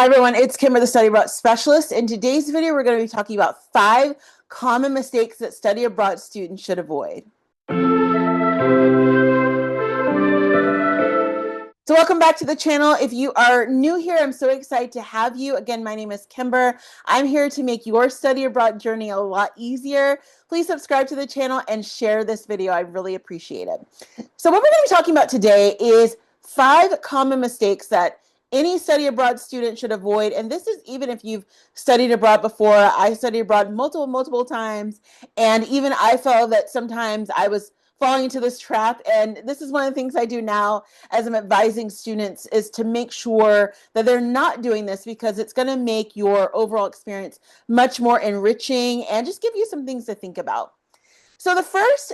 Hi everyone, it's Kimber, the Study Abroad Specialist. In today's video, we're going to be talking about 5 common mistakes that study abroad students should avoid. So welcome back to the channel. If you are new here, I'm so excited to have you. Again, my name is Kimber. I'm here to make your study abroad journey a lot easier. Please subscribe to the channel and share this video. I really appreciate it. So what we're going to be talking about today is 5 common mistakes that any study abroad student should avoid. And this is even if you've studied abroad before. I studied abroad multiple times. And even I felt that sometimes I was falling into this trap. And this is one of the things I do now as I'm advising students is to make sure that they're not doing this, because it's going to make your overall experience much more enriching and just give you some things to think about. So the first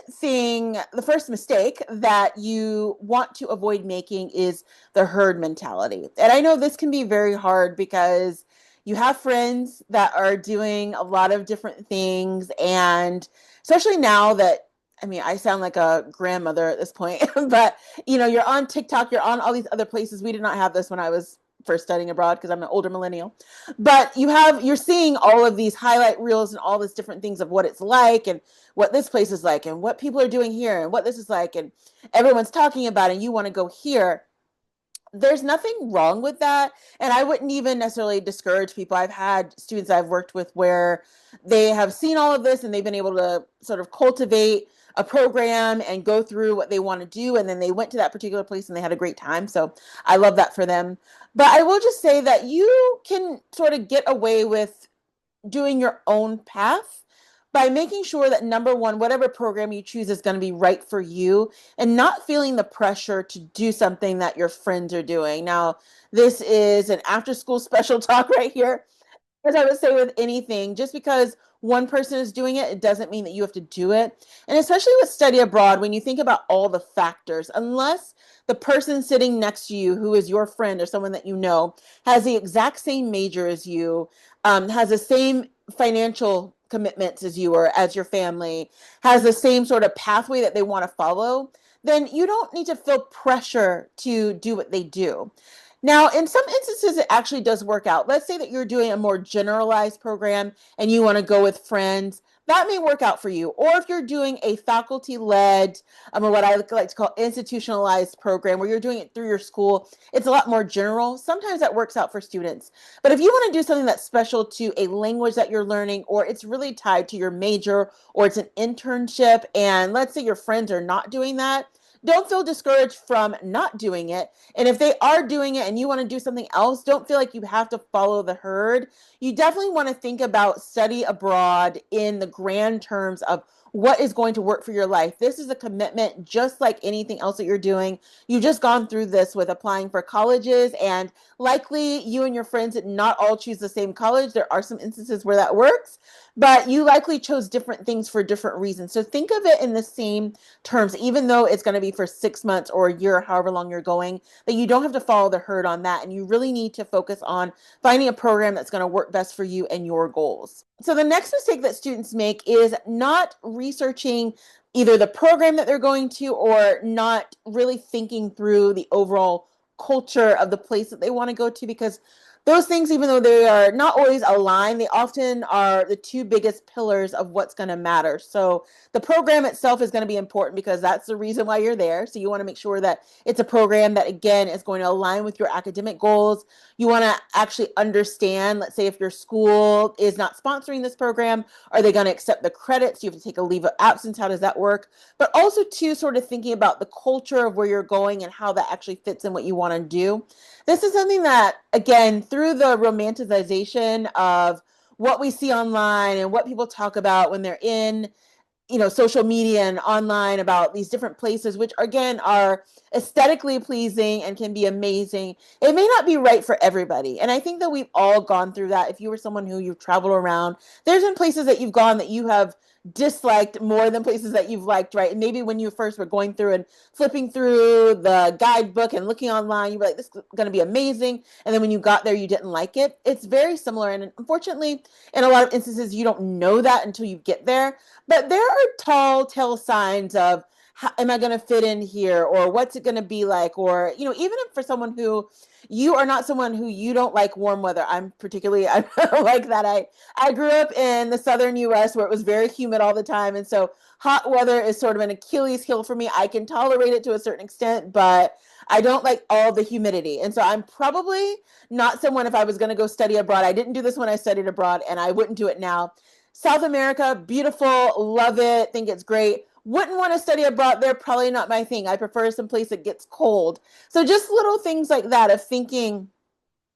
mistake that you want to avoid making is the herd mentality. And I know this can be very hard because you have friends that are doing a lot of different things. And especially now that, I mean, I sound like a grandmother at this point, but you're on TikTok, you're on all these other places. We did not have this when I was first studying abroad because I'm an older millennial, but you're seeing all of these highlight reels and all these different things of what it's like and what this place is like and what people are doing here and what this is like, and everyone's talking about it, and you want to go here. There's nothing wrong with that, and I wouldn't even necessarily discourage people. I've had students I've worked with where they have seen all of this and they've been able to sort of cultivate a program and go through what they want to do, and then they went to that particular place and they had a great time. So I love that for them. But I will just say that you can sort of get away with doing your own path by making sure that, number one, whatever program you choose is going to be right for you, and not feeling the pressure to do something that your friends are doing. Now, this is an after school special talk right here. As I would say with anything, just because one person is doing it, it doesn't mean that you have to do it. And especially with study abroad, when you think about all the factors, unless the person sitting next to you, who is your friend or someone that you know, has the exact same major as you, has the same financial commitments as you or as your family, has the same sort of pathway that they want to follow, then you don't need to feel pressure to do what they do. Now, in some instances, it actually does work out. Let's say that you're doing a more generalized program and you want to go with friends. That may work out for you. Or if you're doing a faculty-led, or what I like to call institutionalized program, where you're doing it through your school, it's a lot more general. Sometimes that works out for students. But if you want to do something that's special to a language that you're learning, or it's really tied to your major, or it's an internship, and let's say your friends are not doing that, don't feel discouraged from not doing it. And if they are doing it and you want to do something else, don't feel like you have to follow the herd. You definitely want to think about study abroad in the grand terms of what is going to work for your life. This is a commitment just like anything else that you're doing. You've just gone through this with applying for colleges, and likely you and your friends did not all choose the same college. There are some instances where that works, but you likely chose different things for different reasons. So think of it in the same terms, even though it's going to be for 6 months or a year, however long you're going, that you don't have to follow the herd on that. And you really need to focus on finding a program that's going to work best for you and your goals. So the next mistake that students make is not researching either the program that they're going to, or not really thinking through the overall culture of the place that they want to go to, because those things, even though they are not always aligned, they often are the 2 biggest pillars of what's going to matter. So the program itself is going to be important because that's the reason why you're there. So you want to make sure that it's a program that, again, is going to align with your academic goals. You want to actually understand, let's say if your school is not sponsoring this program, are they going to accept the credits? You have to take a leave of absence. How does that work? But also, too, sort of thinking about the culture of where you're going and how that actually fits in what you want to do. This is something that, again, through the romanticization of what we see online and what people talk about when they're in, social media and online about these different places, which again are aesthetically pleasing and can be amazing, it may not be right for everybody. And I think that we've all gone through that. If you were someone who you've traveled around, there's been places that you've gone that you have disliked more than places that you've liked, right? And maybe when you first were going through and flipping through the guidebook and looking online, you were like, this is going to be amazing. And then when you got there, you didn't like it. It's very similar. And unfortunately, in a lot of instances, you don't know that until you get there. But there are tall tale signs of how am I going to fit in here, or what's it going to be like, or even if for someone who you are not someone who you don't like warm weather. I'm like that. I grew up in the southern US where it was very humid all the time, and so hot weather is sort of an Achilles heel for me. I can tolerate it to a certain extent, but I don't like all the humidity. And so I'm probably not someone, if I was going to go study abroad, I didn't do this when I studied abroad, and I wouldn't do it now. South America, beautiful, love it, think it's great. Wouldn't want to study abroad there, probably not my thing. I prefer some place that gets cold. So just little things like that of thinking,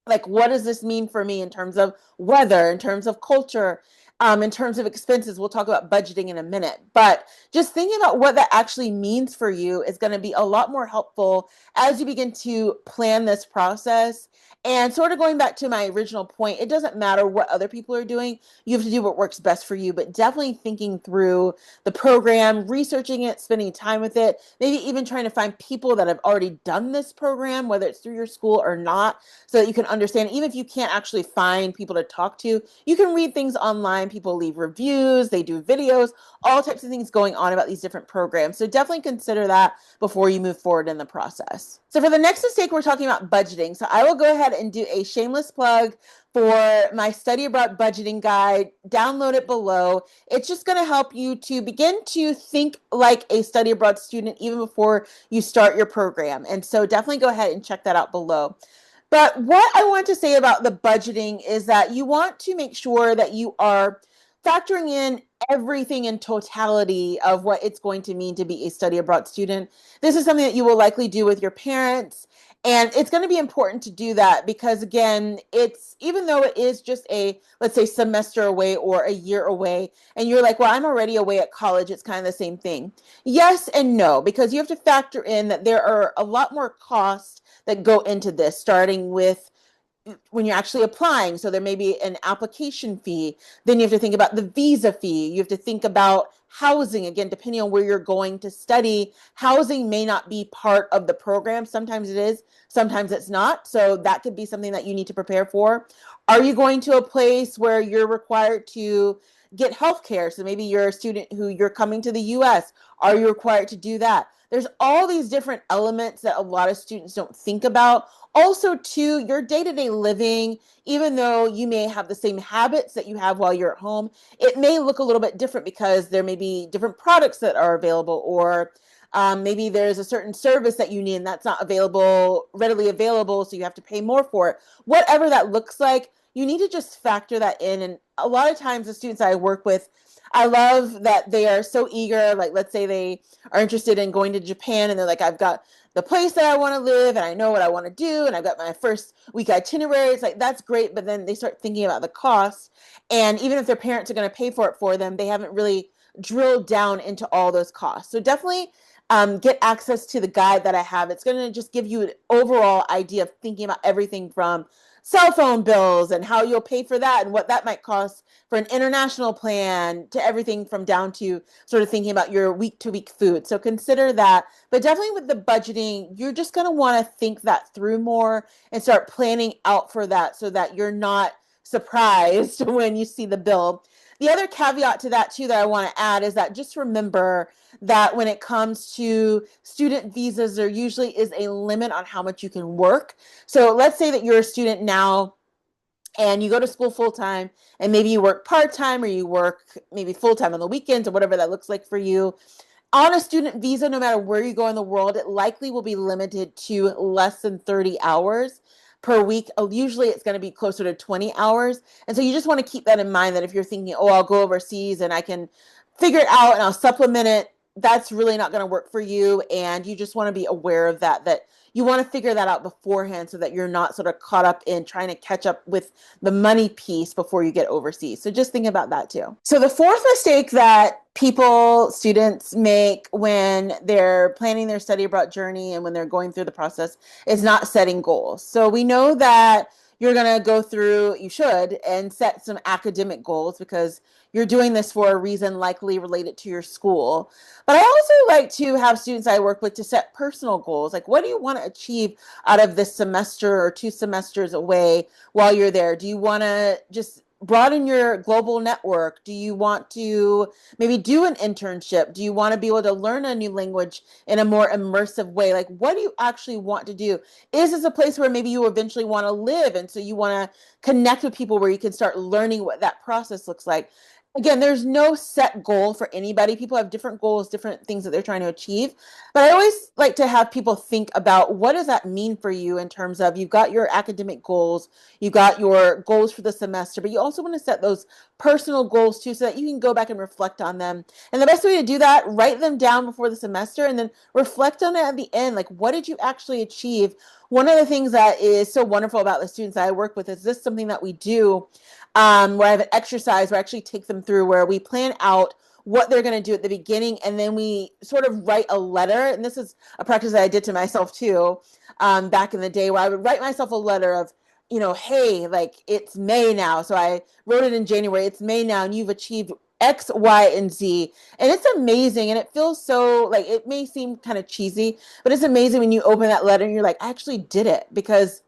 like, what does this mean for me in terms of weather, in terms of culture, in terms of expenses? We'll talk about budgeting in a minute, but just thinking about what that actually means for you is going to be a lot more helpful as you begin to plan this process. And sort of going back to my original point, it doesn't matter what other people are doing. You have to do what works best for you, but definitely thinking through the program, researching it, spending time with it, maybe even trying to find people that have already done this program, whether it's through your school or not, so that you can understand. Even if you can't actually find people to talk to, you can read things online. People leave reviews, they do videos, all types of things going on about these different programs. So definitely consider that before you move forward in the process. So for the next mistake, we're talking about budgeting. So I will go ahead and do a shameless plug for my study abroad budgeting guide. Download it below. It's just going to help you to begin to think like a study abroad student even before you start your program. And so definitely go ahead and check that out below. But what I want to say about the budgeting is that you want to make sure that you are factoring in everything in totality of what it's going to mean to be a study abroad student. This is something that you will likely do with your parents. And it's going to be important to do that because, again, it's, even though it is just a, let's say, semester away or a year away, and you're like, well, I'm already away at college, it's kind of the same thing. Yes and no, because you have to factor in that there are a lot more costs that go into this, starting with when you're actually applying. So there may be an application fee. Then you have to think about the visa fee. You have to think about housing. Again, depending on where you're going to study, housing may not be part of the program. Sometimes it is, sometimes it's not. So that could be something that you need to prepare for. Are you going to a place where you're required to get health care? So maybe you're a student who you're coming to the US. Are you required to do that? There's all these different elements that a lot of students don't think about. Also, too, your day-to-day living, even though you may have the same habits that you have while you're at home, it may look a little bit different because there may be different products that are available, or maybe there's a certain service that you need and that's not readily available, so you have to pay more for it. Whatever that looks like, you need to just factor that in. And a lot of times the students I work with, I love that they are so eager. Like, let's say they are interested in going to Japan and they're like, I've got the place that I want to live and I know what I want to do and I've got my first week itinerary. It's like, that's great. But then they start thinking about the cost. And even if their parents are going to pay for it for them, they haven't really drilled down into all those costs. So definitely get access to the guide that I have. It's going to just give you an overall idea of thinking about everything from cell phone bills and how you'll pay for that and what that might cost for an international plan, to everything from down to sort of thinking about your week to week food. So consider that. But definitely with the budgeting, you're just going to want to think that through more and start planning out for that so that you're not surprised when you see the bill. The other caveat to that too that I want to add is that just remember that when it comes to student visas, there usually is a limit on how much you can work. So let's say that you're a student now and you go to school full-time, and maybe you work part-time or you work maybe full-time on the weekends or whatever that looks like for you. On a student visa, no matter where you go in the world, it likely will be limited to less than 30 hours per week. Usually it's going to be closer to 20 hours. And so you just want to keep that in mind, that if you're thinking, oh, I'll go overseas and I can figure it out and I'll supplement it, that's really not going to work for you. And you just want to be aware of that, that you want to figure that out beforehand so that you're not sort of caught up in trying to catch up with the money piece before you get overseas. So just think about that too. So the fourth mistake that students make when they're planning their study abroad journey and when they're going through the process is not setting goals. So we know that you're going to go through, you should, and set some academic goals because you're doing this for a reason likely related to your school. But I also like to have students I work with to set personal goals. Like, what do you want to achieve out of this semester or 2 semesters away while you're there? Do you want to just broaden your global network? Do you want to maybe do an internship? Do you want to be able to learn a new language in a more immersive way? Like, what do you actually want to do? Is this a place where maybe you eventually want to live? And so you want to connect with people where you can start learning what that process looks like. Again, there's no set goal for anybody. People have different goals, different things that they're trying to achieve. But I always like to have people think about, what does that mean for you in terms of, you've got your academic goals, you've got your goals for the semester, but you also want to set those personal goals too, so that you can go back and reflect on them. And the best way to do that, write them down before the semester and then reflect on it at the end. Like, what did you actually achieve? One of the things that is so wonderful about the students that I work with is this something that we do, where I have an exercise where I actually take them through, where we plan out what they're going to do at the beginning, and then we sort of write a letter. And this is a practice that I did to myself too, back in the day, where I would write myself a letter of, hey, like, it's May now. So I wrote it in January. It's May now, and you've achieved X, Y, and Z. And it's amazing. And it feels so, like, it may seem kind of cheesy, but it's amazing when you open that letter and you're like, I actually did it, because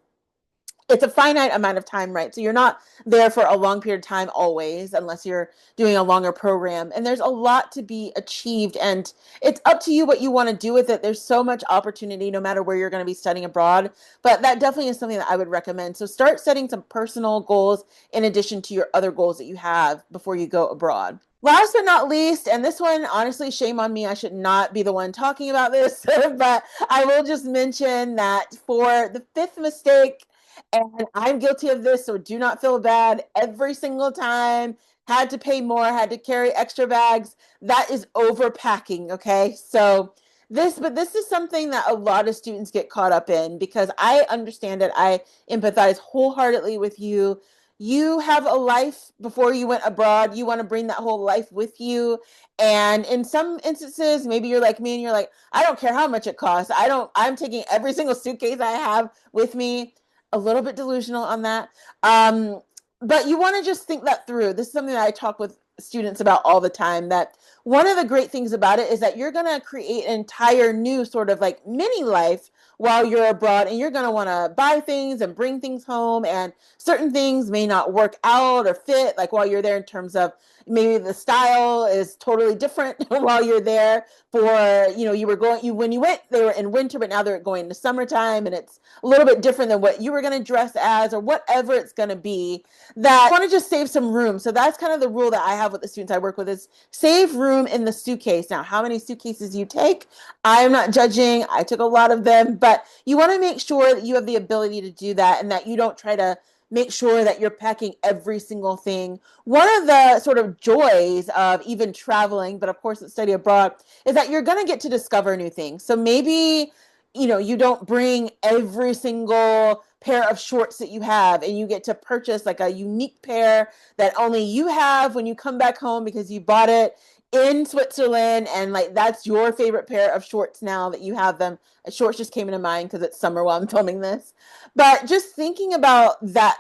it's a finite amount of time, right? So you're not there for a long period of time always, unless you're doing a longer program. And there's a lot to be achieved, and it's up to you what you want to do with it. There's so much opportunity no matter where you're going to be studying abroad, but that definitely is something that I would recommend. So start setting some personal goals in addition to your other goals that you have before you go abroad. Last but not least, and this one, honestly, shame on me, I should not be the one talking about this, but I will just mention that for the fifth mistake, and I'm guilty of this, so do not feel bad, every single time, had to pay more, had to carry extra bags, that is overpacking, okay? So this is something that a lot of students get caught up in, because I understand it. I empathize wholeheartedly with you. You have a life before you went abroad. You want to bring that whole life with you. And in some instances, maybe you're like me and you're like, I don't care how much it costs. I'm taking every single suitcase I have with me. A little bit delusional on that. But you want to just think that through. This is something that I talk with students about all the time, that one of the great things about it is that you're going to create an entire new sort of like mini life while you're abroad, and you're going to want to buy things and bring things home, and certain things may not work out or fit, like while you're there, in terms of maybe the style is totally different while you're there. For, you were going, when you went, they were in winter, but now they're going to summertime, and it's a little bit different than what you were going to dress as, or whatever it's going to be. That want to just save some room. So that's kind of the rule that I have with the students I work with, is save room in the suitcase. Now, how many suitcases you take, I'm not judging. I took a lot of them, but you want to make sure that you have the ability to do that, and that you don't try to make sure that you're packing every single thing. One of the sort of joys of even traveling, but of course it's study abroad, is that you're going to get to discover new things. So maybe, you don't bring every single pair of shorts that you have, and you get to purchase like a unique pair that only you have when you come back home, because you bought it in Switzerland, and like that's your favorite pair of shorts now that you have them. Shorts just came into mind because it's summer while I'm filming this. But just thinking about that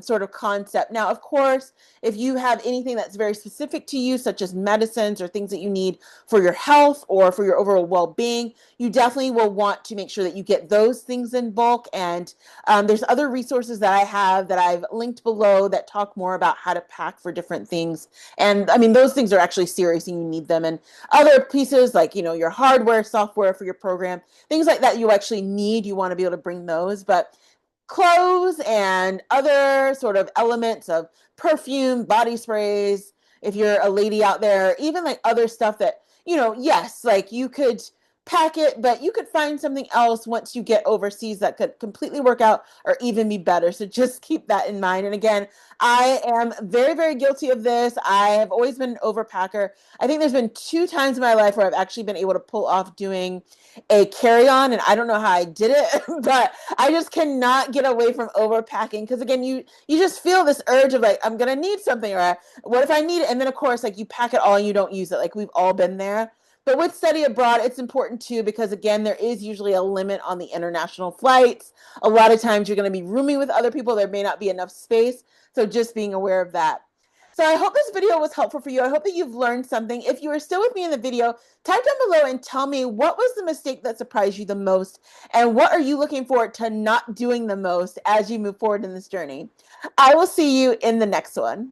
sort of concept. Now, of course, if you have anything that's very specific to you, such as medicines or things that you need for your health or for your overall well-being, you definitely will want to make sure that you get those things in bulk. And there's other resources that I have that I've linked below that talk more about how to pack for different things. And I mean, those things are actually serious and you need them. And other pieces like, your hardware, software for your program, things like that you actually need, you want to be able to bring those. But clothes and other sort of elements of perfume, body sprays, if you're a lady out there, even like other stuff that, yes, like you could pack it, but you could find something else once you get overseas that could completely work out or even be better. So just keep that in mind. And again, I am very, very guilty of this. I have always been an overpacker. I think there's been 2 times in my life where I've actually been able to pull off doing a carry-on, and I don't know how I did it, but I just cannot get away from overpacking, because again, you just feel this urge of like, I'm gonna need something, or what if I need it? And then of course, like, you pack it all and you don't use it. Like, we've all been there. But with study abroad, it's important too, because again, there is usually a limit on the international flights. A lot of times you're going to be rooming with other people. There may not be enough space. So just being aware of that. So I hope this video was helpful for you. I hope that you've learned something. If you are still with me in the video, type down below and tell me, what was the mistake that surprised you the most, and what are you looking forward to not doing the most as you move forward in this journey? I will see you in the next one.